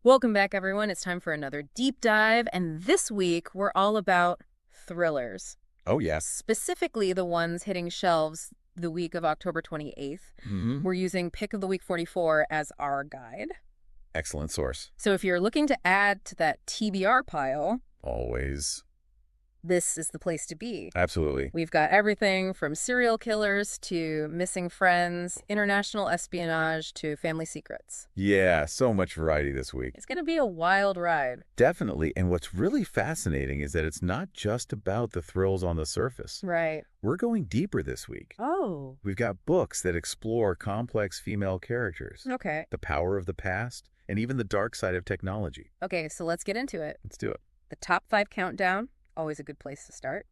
Welcome back, everyone. It's time for another deep dive, and this week we're all about thrillers. Oh, yeah. Specifically the ones hitting shelves the week of October 28th. We're using Pick of the Week 44 as our guide. Excellent source. So if you're looking to add to that TBR pile, Always. this is the place to be. Absolutely. We've got everything from serial killers to missing friends, international espionage to family secrets. Yeah, so much variety this week. It's going to be a wild ride. Definitely. And what's really fascinating is that it's not just about the thrills on the surface. Right. We're going deeper this week. Oh. We've got books that explore complex female characters, Okay. the power of the past, and even the dark side of technology. Okay, so let's get into it. Let's do it. The top 5 countdown, always a good place to start.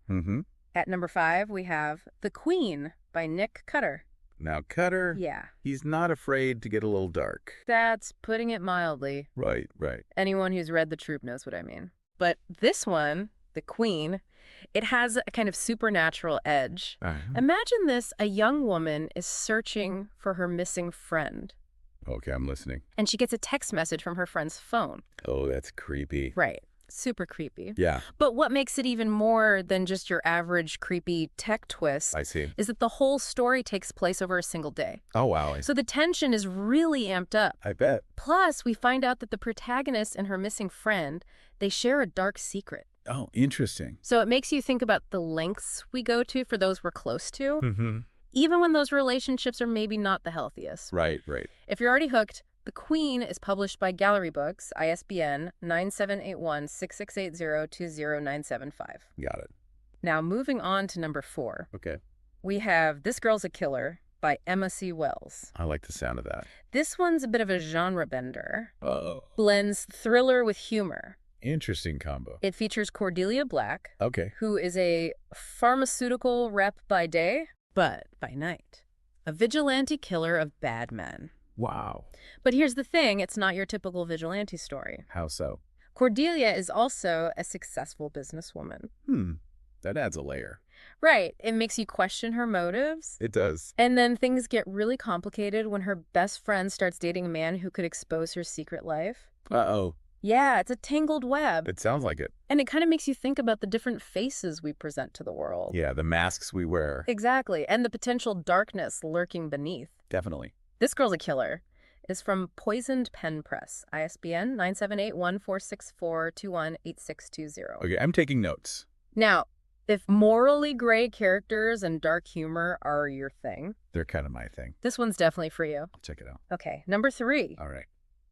At number 5, we have The Queen by Nick Cutter. Now, Cutter, Yeah, he's not afraid to get a little dark. that's putting it mildly. Right. Anyone who's read The Troop knows what I mean. But this one, The Queen, it has a kind of supernatural edge. Imagine this, a young woman is searching for her missing friend, Okay, I'm listening. and she gets a text message from her friend's phone. Oh, that's creepy. Right. Super creepy. Yeah, But what makes it even more than just your average creepy tech twist I see. is that the whole story takes place over a single day. Oh, wow. So the tension is really amped up. I bet. Plus, we find out that the protagonist and her missing friend, they share a dark secret. Oh, interesting. So it makes you think about the lengths we go to for those we're close to, Mm-hmm. even when those relationships are maybe not the healthiest. Right. If you're already hooked, The Queen is published by Gallery Books, ISBN 9781-6680-20975. Got it. Now, moving on to number 4, Okay. we have This Girl's a Killer by Emma C. Wells. I like the sound of that. This one's a bit of a genre bender. Oh. Blends thriller with humor. Interesting combo. It features Cordelia Black, Okay. who is a pharmaceutical rep by day, but by night. A vigilante killer of bad men. Wow. But here's the thing, it's not your typical vigilante story. How so? Cordelia is also a successful businesswoman. That adds a layer. Right, it makes you question her motives. It does. And then things get really complicated when her best friend starts dating a man who could expose her secret life. Uh-oh. Yeah, it's a tangled web. It sounds like it. And it kind of makes you think about the different faces we present to the world. Yeah, the masks we wear. Exactly, and the potential darkness lurking beneath. Definitely. This Girl's a Killer is from Poisoned Pen Press, ISBN 978-1464-218620. Okay, I'm taking notes. Now, if morally gray characters and dark humor are your thing, They're kind of my thing. this one's definitely for you. I'll check it out. Okay, number 3. All right.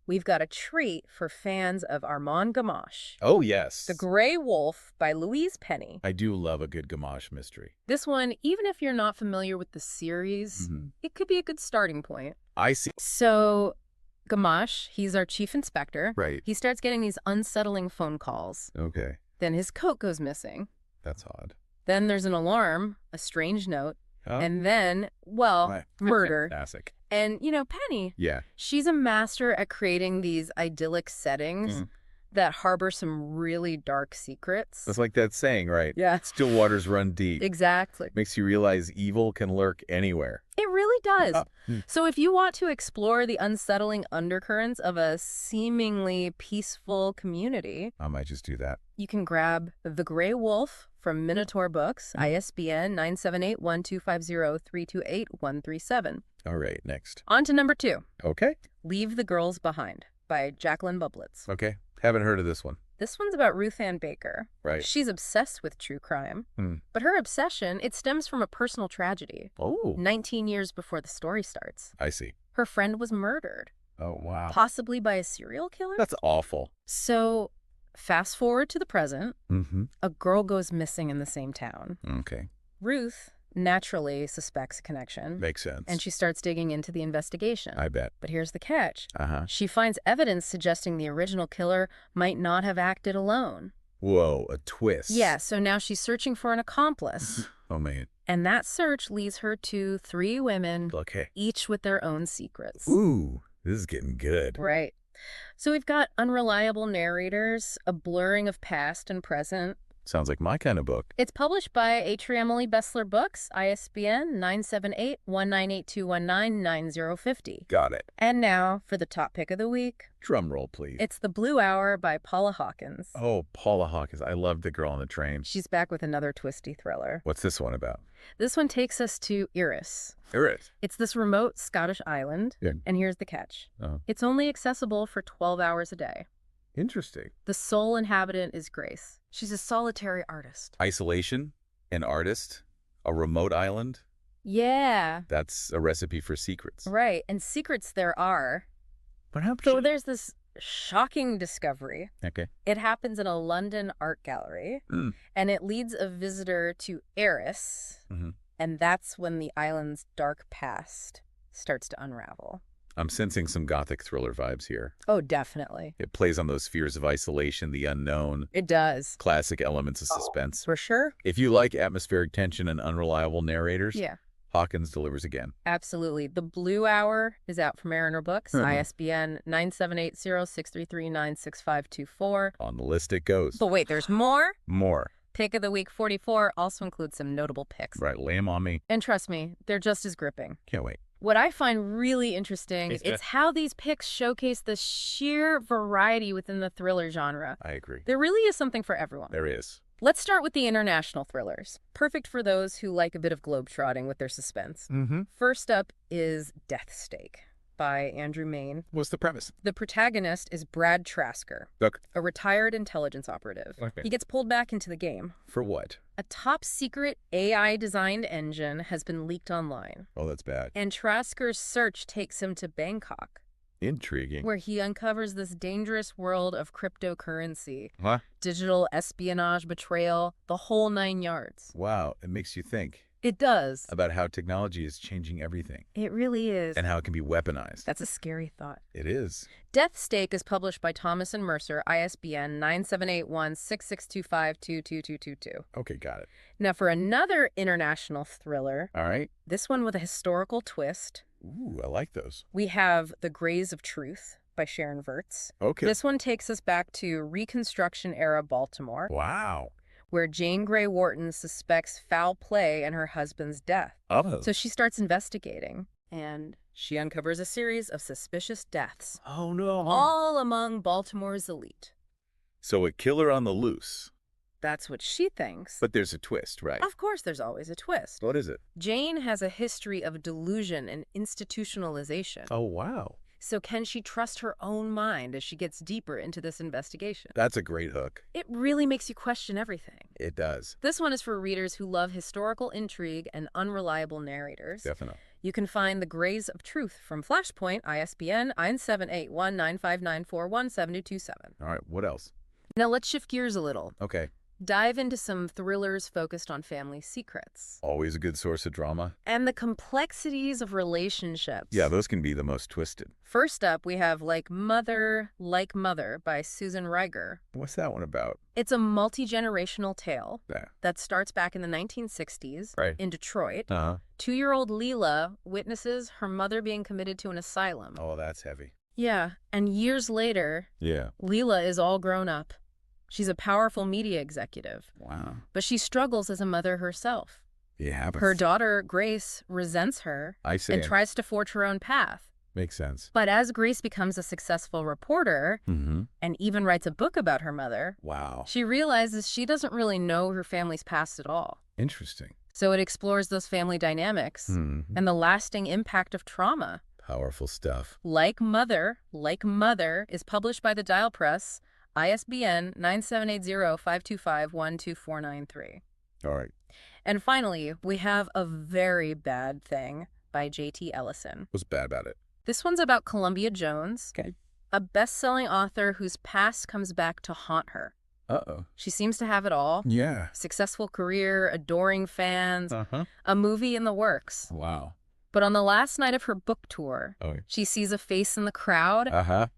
We've got a treat for fans of Armand Gamache. Oh, yes. The Gray Wolf by Louise Penny. I do love a good Gamache mystery. This one, even if you're not familiar with the series, it could be a good starting point. I see. So, Gamache, he's our chief inspector. Right. He starts getting these unsettling phone calls. Okay. Then his coat goes missing. That's odd. Then there's an alarm, a strange note, Oh. and then, well, Right. murder. Classic. And, Penny, Yeah. she's a master at creating these idyllic settings that harbor some really dark secrets. That's like that saying, right? Yeah. Still waters run deep. Exactly. Makes you realize evil can lurk anywhere. It really does. Oh. So if you want to explore the unsettling undercurrents of a seemingly peaceful community, I might just do that. you can grab The Gray Wolf from Minotaur Books, ISBN 978-1250-328-137. All right, next. On to number 2, Okay. Leave the Girls Behind by Jacqueline Bublitz. Okay. Haven't heard of this one. This one's about Ruth Ann Baker. Right. She's obsessed with true crime, but her obsession, it stems from a personal tragedy. Oh. 19 years before the story starts, I see. her friend was murdered, Oh, wow. possibly by a serial killer. That's awful. So, fast forward to the present, a girl goes missing in the same town. Okay. Ruth naturally suspects a connection, Makes sense. and she starts digging into the investigation. I bet. But here's the catch. Uh-huh. She finds evidence suggesting the original killer might not have acted alone. Whoa, a twist. Yeah, so now she's searching for an accomplice. Oh, man. And that search leads her to 3 women, Okay. each with their own secrets. Ooh, this is getting good. Right. So we've got unreliable narrators, a blurring of past and present. Sounds like my kind of book. It's published by Emily Bessler Books, ISBN 978-198-219-9050. Got it. And now for the top pick of the week. Drum roll, please. It's The Blue Hour by Paula Hawkins. Oh, Paula Hawkins. I love The Girl on the Train. She's back with another twisty thriller. What's this one about? This one takes us to Iris. Iris. It's this remote Scottish island, and here's the catch. It's only accessible for 12 hours a day. Interesting. The sole inhabitant is Grace. She's a solitary artist. Isolation, an artist, a remote island. Yeah. That's a recipe for secrets. Right, and secrets there are. Perhaps. So there's this shocking discovery. Okay. It happens in a London art gallery, and it leads a visitor to Eris, and that's when the island's dark past starts to unravel. I'm sensing some gothic thriller vibes here. Oh, definitely. It plays on those fears of isolation, the unknown. It does. Classic elements of suspense. For sure. If you like atmospheric tension and unreliable narrators, Yeah. Hawkins delivers again. Absolutely. The Blue Hour is out from Mariner Books, ISBN 978-633-96524. On the list it goes. But wait, there's more? More. Pick of the Week 44 also includes some notable picks. Right, lay 'em on me. And trust me, they're just as gripping. Can't wait. What I find really interesting is how these picks showcase the sheer variety within the thriller genre. I agree. There really is something for everyone. There is. Let's start with the international thrillers. Perfect for those who like a bit of globetrotting with their suspense. First up is Death Stake by Andrew Mayne. What's the premise? The protagonist is Brad Trasker, a retired intelligence operative. He gets pulled back into the game. For what? A top-secret AI-designed engine has been leaked online. Oh, that's bad. And Trasker's search takes him to Bangkok. Intriguing. Where he uncovers this dangerous world of cryptocurrency, Huh? digital espionage, betrayal, the whole 9 yards. Wow, it makes you think. It does. About how technology is changing everything. It really is. And how it can be weaponized. That's a scary thought. It is. Death Stake is published by Thomas and Mercer, ISBN 9781-6625-22222. Okay, got it. Now for another international thriller. All right. This one with a historical twist. Ooh, I like those. We have The Grays of Truth by Sharon Virts. Okay. This one takes us back to Reconstruction-era Baltimore. Wow. Where Jane Grey Wharton suspects foul play in her husband's death. Oh. So she starts investigating, and she uncovers a series of suspicious deaths. Oh, no. All among Baltimore's elite. So a killer on the loose. That's what she thinks. But there's a twist, right? Of course there's always a twist. What is it? Jane has a history of delusion and institutionalization. Oh, wow. So can she trust her own mind as she gets deeper into this investigation? That's a great hook. It really makes you question everything. It does. This one is for readers who love historical intrigue and unreliable narrators. Definitely. You can find The Grays of Truth from Flashpoint, ISBN 978-19594-17227. All right, what else? Now let's shift gears a little. Okay. Dive into some thrillers focused on family secrets. Always a good source of drama. And the complexities of relationships. Yeah, those can be the most twisted. First up, we have Like Mother by Susan Reiger. What's that one about? It's a multi-generational tale Yeah. that starts back in the 1960s in Detroit. 2-year-old Leela witnesses her mother being committed to an asylum. Oh, that's heavy. Yeah, and years later, Leela is all grown up. She's a powerful media executive. Wow. But she struggles as a mother herself. It happens. Her daughter, Grace, resents her and tries to forge her own path. Makes sense. But as Grace becomes a successful reporter and even writes a book about her mother, she realizes she doesn't really know her family's past at all. Interesting. So it explores those family dynamics and the lasting impact of trauma. Powerful stuff. Like Mother is published by the Dial Press, ISBN 9780525-12493. All right. And finally, we have A Very Bad Thing by J.T. Ellison. What's bad about it? This one's about Columbia Jones, a best-selling author whose past comes back to haunt her. Uh-oh. She seems to have it all. Yeah. Successful career, adoring fans, a movie in the works. Wow. But on the last night of her book tour, she sees a face in the crowd.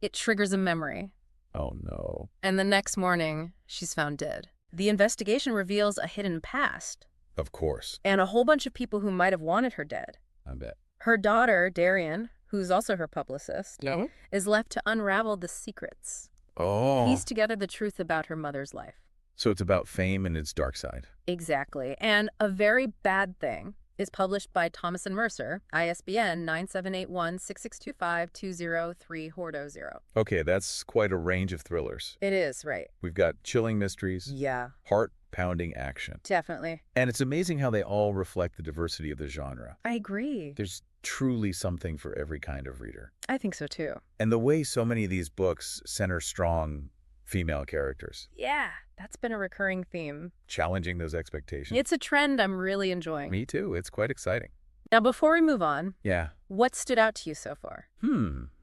It triggers a memory. Oh, no. And the next morning, she's found dead. The investigation reveals a hidden past. Of course. And a whole bunch of people who might have wanted her dead. I bet. Her daughter, Darian, who's also her publicist, is left to unravel the secrets. Piece together the truth about her mother's life. So it's about fame and its dark side. Exactly. And A Very Bad Thing is published by Thomas and Mercer, ISBN 9781-6625-203-Hordo0. Okay, that's quite a range of thrillers. It is, right. We've got chilling mysteries, Yeah, heart-pounding action. definitely. And it's amazing how they all reflect the diversity of the genre. I agree. There's truly something for every kind of reader. I think so, too. And the way so many of these books center strong female characters, Yeah, that's been a recurring theme. challenging those expectations. It's a trend I'm really enjoying. Me too. It's quite exciting. Now, before we move on, Yeah. what stood out to you so far?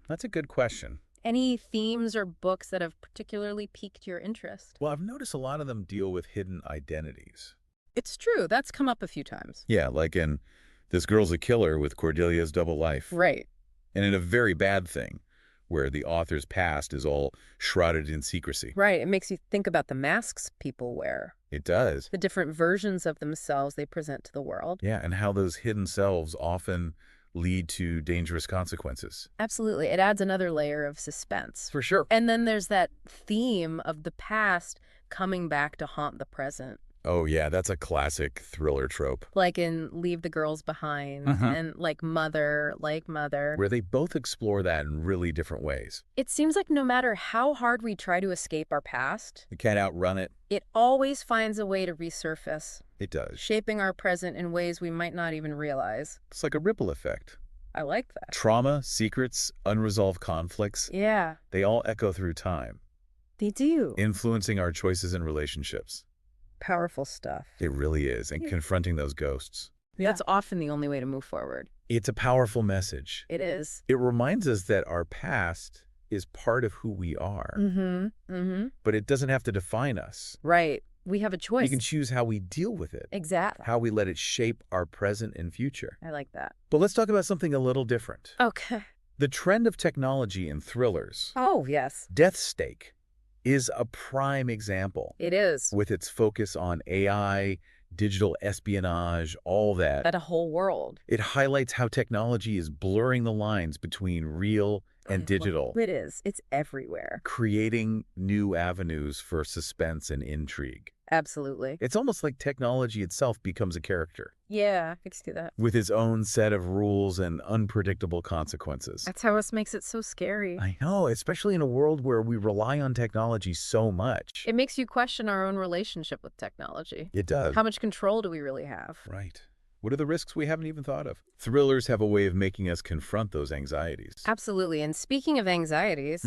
That's a good question. Any themes or books that have particularly piqued your interest? Well, I've noticed a lot of them deal with hidden identities. It's true. That's come up a few times. Yeah, like in This Girl's a Killer with Cordelia's Double Life. Right. And in A Very Bad Thing, where the author's past is all shrouded in secrecy. Right. It makes you think about the masks people wear, It does. the different versions of themselves they present to the world. Yeah, and how those hidden selves often lead to dangerous consequences. Absolutely. It adds another layer of suspense. For sure. And then there's that theme of the past coming back to haunt the present. Oh, yeah, that's a classic thriller trope. Like in Leave the Girls Behind and like Mother. Where they both explore that in really different ways. It seems like no matter how hard we try to escape our past, We can't outrun it. it always finds a way to resurface, It does. shaping our present in ways we might not even realize. It's like a ripple effect. I like that. Trauma, secrets, unresolved conflicts, Yeah, they all echo through time, they do. influencing our choices and relationships. Powerful stuff. It really is. And confronting those ghosts. That's often the only way to move forward. It's a powerful message. It is. It reminds us that our past is part of who we are, but it doesn't have to define us. Right. We have a choice. We can choose how we deal with it, Exactly. how we let it shape our present and future. I like that. But let's talk about something a little different. Okay. The trend of technology in thrillers. Oh, yes. Death's Stake is a prime example. It is. With its focus on AI, digital espionage, all that. That a whole world. It highlights how technology is blurring the lines between real and digital, It is. It's everywhere. creating new avenues for suspense and intrigue. Absolutely. It's almost like technology itself becomes a character, Yeah, I can see that. with its own set of rules and unpredictable consequences. That's how it makes it so scary. I know, especially in a world where we rely on technology so much. It makes you question our own relationship with technology. It does. How much control do we really have? Right. What are the risks we haven't even thought of? Thrillers have a way of making us confront those anxieties. Absolutely. And speaking of anxieties,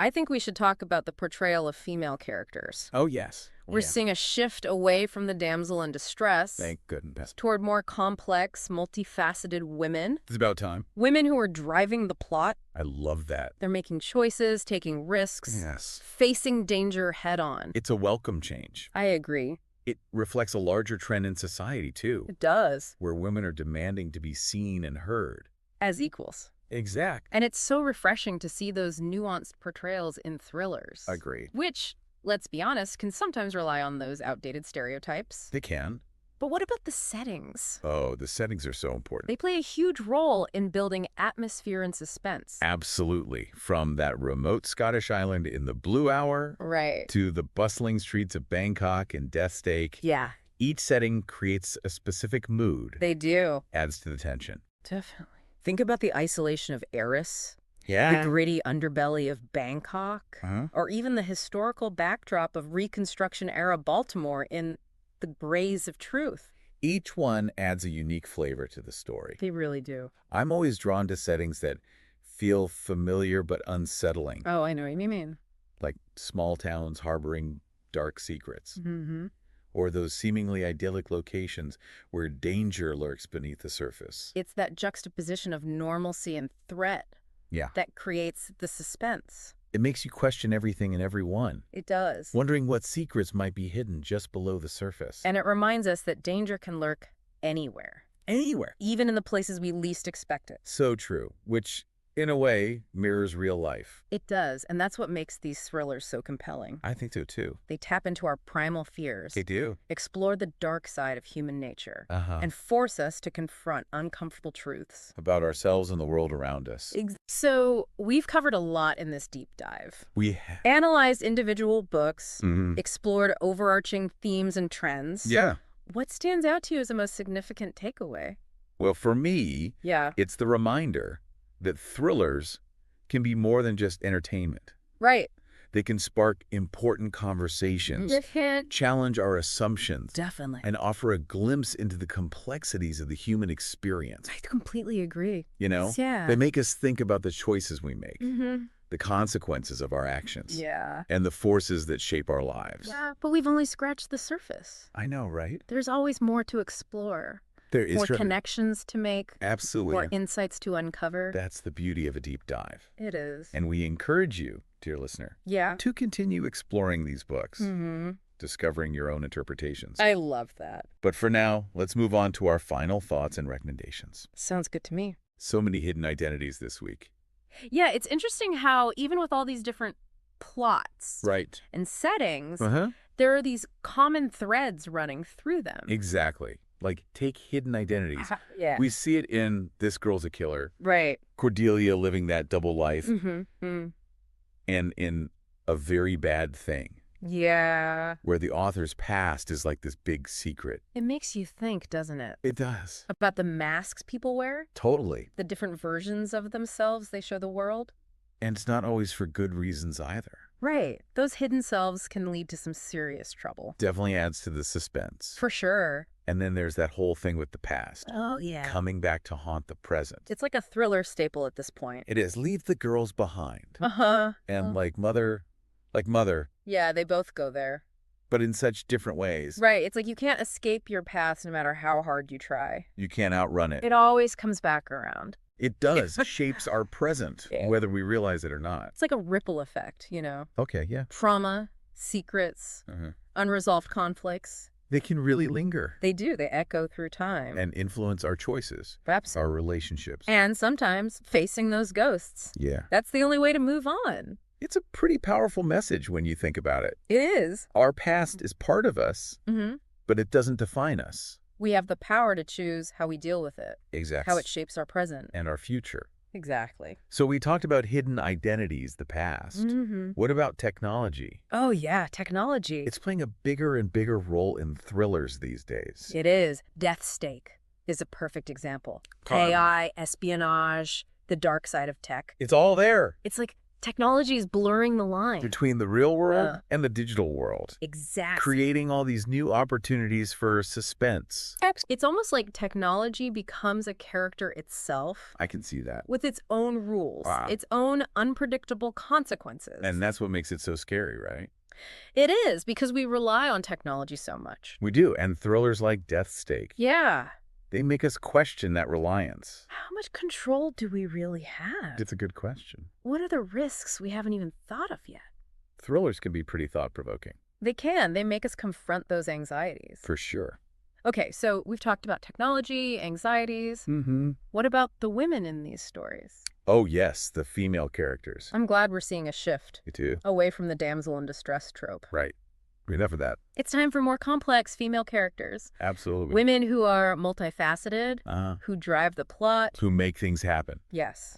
I think we should talk about the portrayal of female characters. Oh, yes. We're seeing a shift away from the damsel in distress Thank goodness. toward more complex, multifaceted women. It's about time. Women who are driving the plot. I love that. They're making choices, taking risks, Yes. facing danger head on. It's a welcome change. I agree. It reflects a larger trend in society, too, It does. where women are demanding to be seen and heard. As equals. Exact. And it's so refreshing to see those nuanced portrayals in thrillers. Agreed. Which, let's be honest, can sometimes rely on those outdated stereotypes. They can. But what about the settings? Oh, the settings are so important. They play a huge role in building atmosphere and suspense. Absolutely. From that remote Scottish island in the Blue Hour Right. to the bustling streets of Bangkok and Death Stake, Yeah, each setting creates a specific mood, they do. adds to the tension. Definitely. Think about the isolation of Eris, the Yeah. gritty underbelly of Bangkok, Uh-huh. or even the historical backdrop of Reconstruction-era Baltimore in The Braes of Truth. Each one adds a unique flavor to the story. They really do. I'm always drawn to settings that feel familiar but unsettling, Oh, I know what you mean. like small towns harboring dark secrets, Mm-hmm. or those seemingly idyllic locations where danger lurks beneath the surface. It's that juxtaposition of normalcy and threat Yeah. that creates the suspense. It makes you question everything and everyone, It does. wondering what secrets might be hidden just below the surface. And it reminds us that danger can lurk anywhere, Anywhere. even in the places we least expect it. So true, which in a way, mirrors real life. It does, and that's what makes these thrillers so compelling. I think so, too. They tap into our primal fears. They do. Explore the dark side of human nature. Uh-huh. And force us to confront uncomfortable truths. About ourselves and the world around us. So, we've covered a lot in this deep dive. We have. Analyzed individual books, explored overarching themes and trends. Yeah. What stands out to you as the most significant takeaway? Well, for me, it's the reminder that thrillers can be more than just entertainment. Right. They can spark important conversations, challenge our assumptions, Definitely, and offer a glimpse into the complexities of the human experience. I completely agree. You know? Yeah. They make us think about the choices we make, the consequences of our actions, and the forces that shape our lives. Yeah, but we've only scratched the surface. I know, right? There's always more to explore. There is more connections to make. Absolutely. More insights to uncover. That's the beauty of a deep dive. It is. And we encourage you, dear listener, to continue exploring these books, discovering your own interpretations. I love that. But for now, let's move on to our final thoughts and recommendations. Sounds good to me. So many hidden identities this week. Yeah, it's interesting how even with all these different plots and settings, there are these common threads running through them. Exactly. Like, take hidden identities. We see it in This Girl's a Killer. Right. Cordelia living that double life. And in A Very Bad Thing. Yeah. Where the author's past is like this big secret. It makes you think, doesn't it? It does. About the masks people wear. Totally. The different versions of themselves they show the world. And it's not always for good reasons either. Right. Those hidden selves can lead to some serious trouble. Definitely adds to the suspense. For sure. And then there's that whole thing with the past. Oh, yeah. Coming back to haunt the present. It's like a thriller staple at this point. It is. Leave the girls behind. Uh-huh. And like Mother. Yeah, they both go there. But in such different ways. Right. It's like you can't escape your past no matter how hard you try. You can't outrun it. It always comes back around. It does. Shapes our present, whether we realize it or not. It's like a ripple effect, you know? Okay, yeah. Trauma, secrets, unresolved conflicts. They can really linger. They do. They echo through time. And influence our choices. Our relationships. And sometimes facing those ghosts. Yeah. That's the only way to move on. It's a pretty powerful message when you think about it. It is. Our past is part of us, but it doesn't define us. We have the power to choose how we deal with it. Exactly. How it shapes our present. And our future. Exactly. So we talked about hidden identities, the past. What about technology? Oh, yeah, technology. It's playing a bigger and bigger role in thrillers these days. It is. Death's Stake is a perfect example. AI, espionage, the dark side of tech. It's all there. It's like technology is blurring the line between the real world and the digital world. Exactly. Creating all these new opportunities for suspense. It's almost like technology becomes a character itself. I can see that. With its own rules, its own unpredictable consequences. And that's what makes it so scary, right? It is, because we rely on technology so much. We do, and thrillers like Death's Stake. Yeah. They make us question that reliance. How much control do we really have? It's a good question. What are the risks we haven't even thought of yet? Thrillers can be pretty thought-provoking. They can. They make us confront those anxieties. For sure. Okay, so we've talked about technology, anxieties. What about the women in these stories? Oh, yes, the female characters. I'm glad we're seeing a shift. Me too. Away from the damsel in distress trope. Right. Enough of that. It's time for more complex female characters. Absolutely. Women who are multifaceted, who drive the plot. Who make things happen. Yes.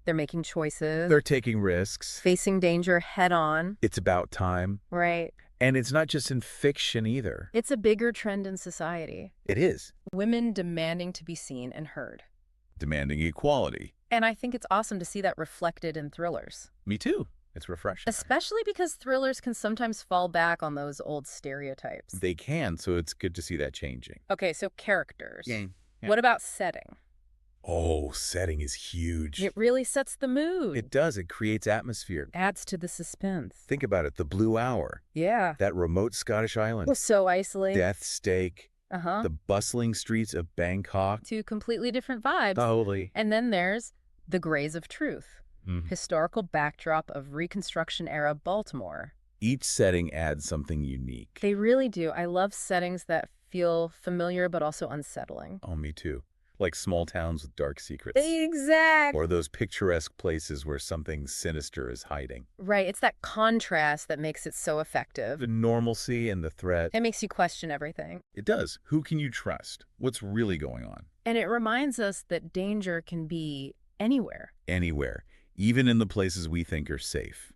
They're making choices. They're taking risks. Facing danger head on. It's about time. Right. And it's not just in fiction either. It's a bigger trend in society. It is. Women demanding to be seen and heard. Demanding equality. And I think it's awesome to see that reflected in thrillers. Me too. It's refreshing. Especially because thrillers can sometimes fall back on those old stereotypes. They can, so it's good to see that changing. Okay, so characters. Yeah. What about setting? Oh, setting is huge. It really sets the mood. It does. It creates atmosphere. Adds to the suspense. Think about it. The Blue Hour. Yeah. That remote Scottish island. Was so isolated. Death's Stake. The bustling streets of Bangkok. Two completely different vibes. Totally. And then there's The Grays of Truth. Historical backdrop of Reconstruction-era Baltimore. Each setting adds something unique. They really do. I love settings that feel familiar but also unsettling. Oh, me too. Like small towns with dark secrets. Exactly. Or those picturesque places where something sinister is hiding. Right. It's that contrast that makes it so effective. The normalcy and the threat. It makes you question everything. It does. Who can you trust? What's really going on? And it reminds us that danger can be anywhere. Anywhere. Even in the places we think are safe.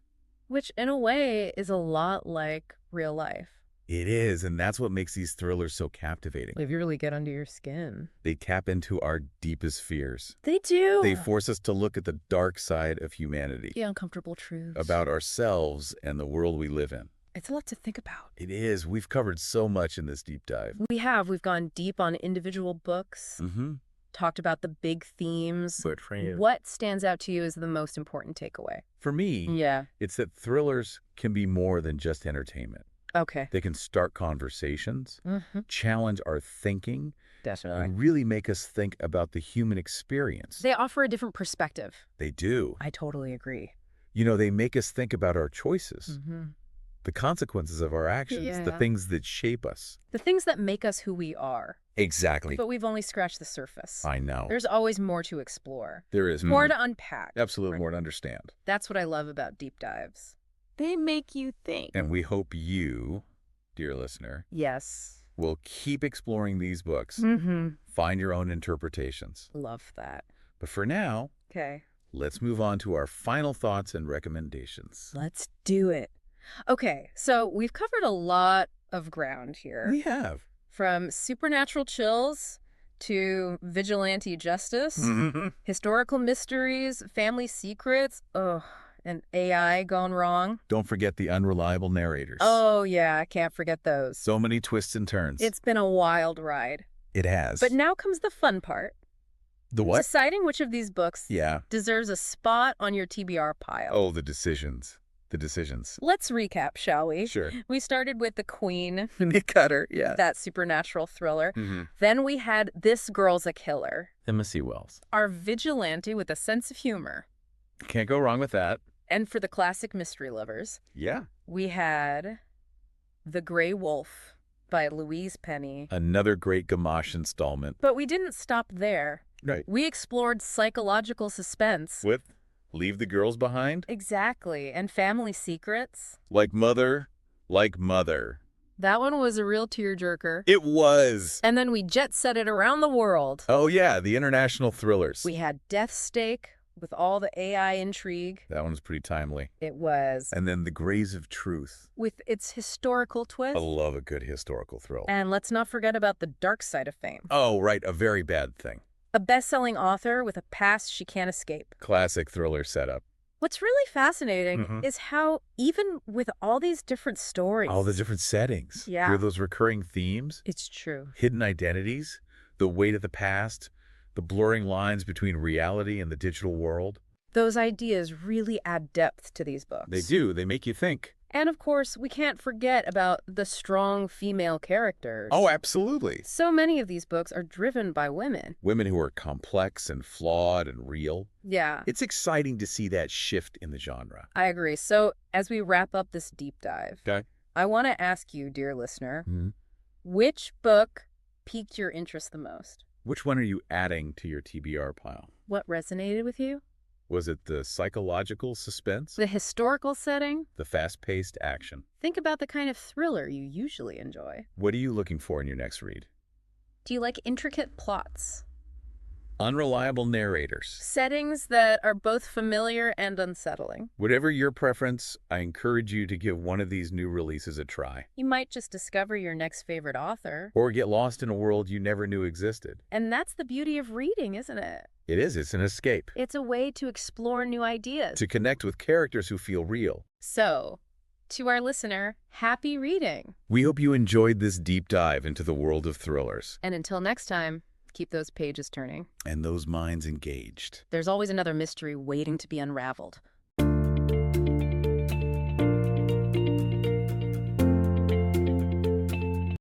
Which, in a way, is a lot like real life. It is, and that's what makes these thrillers so captivating. If you really get under your skin. They tap into our deepest fears. They do. They force us to look at the dark side of humanity. The uncomfortable truths. About ourselves and the world we live in. It's a lot to think about. It is. We've covered so much in this deep dive. We have. We've gone deep on individual books. Talked about the big themes. But for you, what stands out to you as the most important takeaway? For me, it's that thrillers can be more than just entertainment. Okay. They can start conversations, challenge our thinking, Definitely. and really make us think about the human experience. They offer a different perspective. They do. I totally agree. You know, they make us think about our choices, the consequences of our actions, the things that shape us. The things that make us who we are. Exactly. But we've only scratched the surface. I know. There's always more to explore. There is. More to unpack. Absolutely more to understand. That's what I love about deep dives. They make you think. And we hope you, dear listener, will keep exploring these books. Find your own interpretations. Love that. But for now, let's move on to our final thoughts and recommendations. Let's do it. Okay, so we've covered a lot of ground here. We have. From supernatural chills to vigilante justice, historical mysteries, family secrets, and AI gone wrong. Don't forget the unreliable narrators. Oh, yeah, I can't forget those. So many twists and turns. It's been a wild ride. It has. But now comes the fun part. The what? Deciding which of these books deserves a spot on your TBR pile. Oh, the decisions. The decisions. Let's recap, shall we? Sure. We started with The Queen. Nick Cutter, That supernatural thriller. Then we had This Girl's a Killer. Emma C. Wells. Our vigilante with a sense of humor. Can't go wrong with that. And for the classic mystery lovers, we had The Gray Wolf by Louise Penny. Another great Gamache installment. But we didn't stop there. Right. We explored psychological suspense. With Leave the Girls Behind? Exactly. And family secrets. Like Mother, like Mother. That one was a real tearjerker. It was. And then we jet set it around the world. Oh, yeah, the international thrillers. We had Death Stake with all the AI intrigue. That one was pretty timely. It was. And then The Grays of Truth. With its historical twist. I love a good historical thrill. And let's not forget about The Dark Side of Fame. Oh, right, A Very Bad Thing. A best-selling author with a past she can't escape. Classic thriller setup. What's really fascinating is how, even with all these different stories... All the different settings. Hear those recurring themes? It's true. Hidden identities, the weight of the past, the blurring lines between reality and the digital world. Those ideas really add depth to these books. They do. They make you think. And, of course, we can't forget about the strong female characters. Oh, absolutely. So many of these books are driven by women. Women who are complex and flawed and real. Yeah. It's exciting to see that shift in the genre. I agree. So, as we wrap up this deep dive, I want to ask you, dear listener, which book piqued your interest the most? Which one are you adding to your TBR pile? What resonated with you? Was it the psychological suspense? The historical setting? The fast-paced action? Think about the kind of thriller you usually enjoy. What are you looking for in your next read? Do you like intricate plots? Unreliable narrators? Settings that are both familiar and unsettling? Whatever your preference, I encourage you to give one of these new releases a try. You might just discover your next favorite author. Or get lost in a world you never knew existed. And that's the beauty of reading, isn't it? It is. It's an escape. It's a way to explore new ideas. To connect with characters who feel real. So, to our listener, happy reading. We hope you enjoyed this deep dive into the world of thrillers. And until next time, keep those pages turning. And those minds engaged. There's always another mystery waiting to be unraveled.